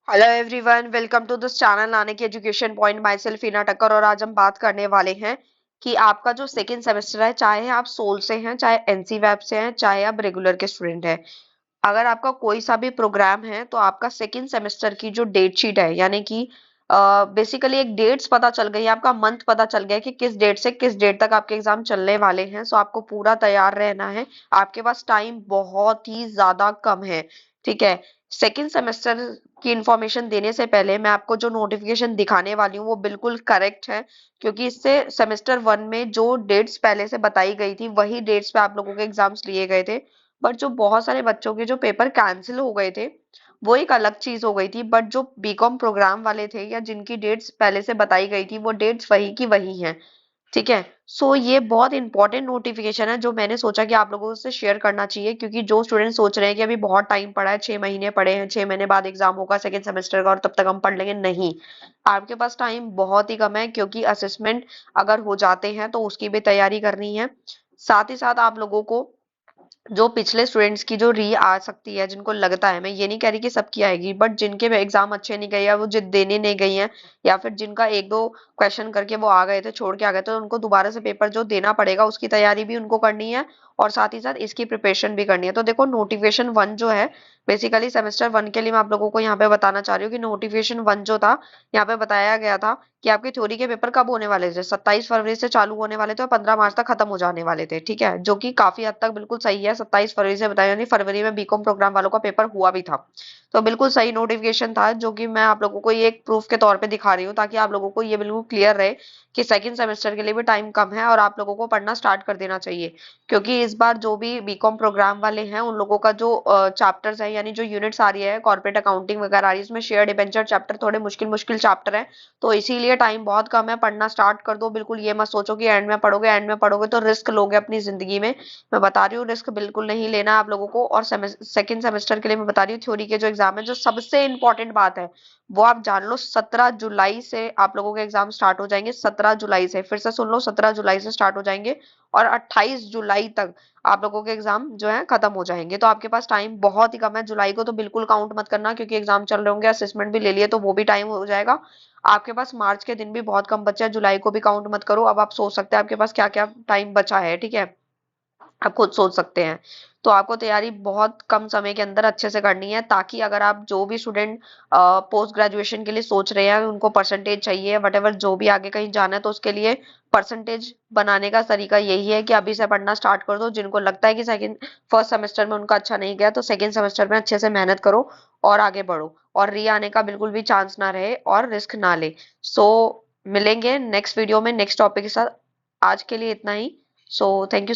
Hello everyone, welcome to this channel नाने की education point. Myself Heena Takkar और आज हम बात करने वाले हैं कि आपका जो सेकंड सेमेस्टर है, चाहे आप सोल से हैं, चाहे एनसी वेब से हैं, चाहे आप रेगुलर के स्टूडेंट हैं, अगर आपका कोई सा भी प्रोग्राम है तो आपका सेकंड सेमेस्टर की जो डेट शीट है, यानी कि बेसिकली एक डेट्स पता चल गई है, आपका मंथ पता चल गया है कि किस डेट से किस डेट तक आपके एग्जाम चलने वाले हैं। सो आपको पूरा तैयार रहना है। आपके पास टाइम बहुत ही ज्यादा कम है। ठीक है। सेकंड सेमेस्टर की इंफॉर्मेशन देने से पहले मैं आपको जो नोटिफिकेशन दिखाने वाली हूँ वो बिल्कुल करेक्ट है, क्योंकि इससे सेमेस्टर वन में जो डेट्स पहले से बताई गई थी वही डेट्स पे आप लोगों के एग्जाम्स लिए गए थे। बट जो बहुत सारे बच्चों के जो पेपर कैंसिल हो गए थे वो एक अलग चीज हो गई थी। बट जो बीकॉम प्रोग्राम वाले थे या जिनकी डेट्स पहले से बताई गई थी वो डेट्स वही की वही हैं। ठीक है। सो ये बहुत इंपॉर्टेंट नोटिफिकेशन है जो मैंने सोचा कि आप लोगों से शेयर करना चाहिए, क्योंकि जो स्टूडेंट सोच रहे हैं कि अभी बहुत टाइम पड़ा है, 6 महीने पड़े हैं, 6 महीने बाद एग्जाम होगा सेकेंड सेमेस्टर का और तब तक हम पढ़ लेंगे, नहीं। आपके पास टाइम बहुत ही कम है, क्योंकि असेसमेंट अगर हो जाते हैं तो उसकी भी तैयारी करनी है। साथ ही साथ आप लोगों को जो पिछले स्टूडेंट्स की जो री आ सकती है, जिनको लगता है, मैं ये नहीं कह रही कि सबकी आएगी, बट जिनके एग्जाम अच्छे नहीं गए या वो जिद देने नहीं गई हैं, या फिर जिनका एक दो क्वेश्चन करके वो आ गए थे, छोड़ के आ गए थे, तो उनको दोबारा से पेपर जो देना पड़ेगा उसकी तैयारी भी उनको करनी है और साथ ही साथ इसकी प्रिपरेशन भी करनी है। तो देखो, नोटिफिकेशन वन जो है, बेसिकली सेमेस्टर वन के लिए मैं आप लोगों को यहाँ पे बताना चाह रही हूँ कि नोटिफिकेशन वन जो था, यहाँ पे बताया गया था कि आपके थ्योरी के पेपर कब होने वाले थे, 27 फरवरी से चालू होने वाले थे और 15 मार्च तक खत्म हो जाने वाले थे। ठीक है, जो कि काफी हद तक बिल्कुल सही है। 27 फरवरी से बताया, यानी फरवरी में बीकॉम प्रोग्राम वालों का पेपर हुआ भी था। तो बिल्कुल सही नोटिफिकेशन था, जो कि मैं आप लोगों को ये एक प्रूफ के तौर पे दिखा रही हूँ, ताकि आप लोगों को ये बिल्कुल क्लियर रहे कि सेकंड सेमेस्टर के लिए भी टाइम कम है और आप लोगों को पढ़ना स्टार्ट कर देना चाहिए। क्योंकि इस बार जो भी बीकॉम प्रोग्राम वाले हैं उन लोगों का जो चैप्टर्स है, यानी जो यूनिट्स आ रही है, कॉर्पोरेट अकाउंटिंग वगैरह आ रही है, उसमें शेयर डिबेंचर चैप्टर थोड़े मुश्किल मुश्किल चैप्टर है। तो इसीलिए टाइम बहुत कम है, पढ़ना स्टार्ट कर दो। बिल्कुल ये मत सोचो कि एंड में पढ़ोगे, एंड में पढ़ोगे तो रिस्क लोगे अपनी जिंदगी में। मैं बता रही हूँ, रिस्क बिल्कुल नहीं लेना है आप लोगों को। और सेकंड सेमेस्टर के लिए मैं बता रही हूँ, थ्योरी के जो एग्जाम है, जो सबसे इंपॉर्टेंट बात है वो आप जान लो, 17 जुलाई से आप लोगों के एग्जाम स्टार्ट हो जाएंगे। 17 जुलाई से, फिर से सुन लो, 17 जुलाई से स्टार्ट हो जाएंगे और 28 जुलाई तक आप लोगों के एग्जाम जो है खत्म हो जाएंगे। तो आपके पास टाइम बहुत ही कम है। जुलाई को तो बिल्कुल काउंट मत करना, क्योंकि एग्जाम चल रहे होंगे, असेसमेंट भी ले लिए तो वो भी टाइम हो जाएगा। आपके पास मार्च के दिन भी बहुत कम बचे हैं, जुलाई को भी काउंट मत करो। अब आप सोच सकते हैं आपके पास क्या क्या टाइम बचा है। ठीक है, आप खुद सोच सकते हैं। तो आपको तैयारी बहुत कम समय के अंदर अच्छे से करनी है, ताकि अगर आप जो भी स्टूडेंट पोस्ट ग्रेजुएशन के लिए सोच रहे हैं, उनको परसेंटेज चाहिए, वटेवर जो भी आगे कहीं जाना है, तो उसके लिए परसेंटेज बनाने का तरीका यही है कि अभी से पढ़ना स्टार्ट कर दो। जिनको लगता है कि सेकंड फर्स्ट सेमेस्टर में उनका अच्छा नहीं गया, तो सेकंड सेमेस्टर में अच्छे से मेहनत करो और आगे बढ़ो, और री आने का बिल्कुल भी चांस ना रहे और रिस्क ना ले। सो मिलेंगे नेक्स्ट वीडियो में नेक्स्ट टॉपिक के साथ। आज के लिए इतना ही। So thank you.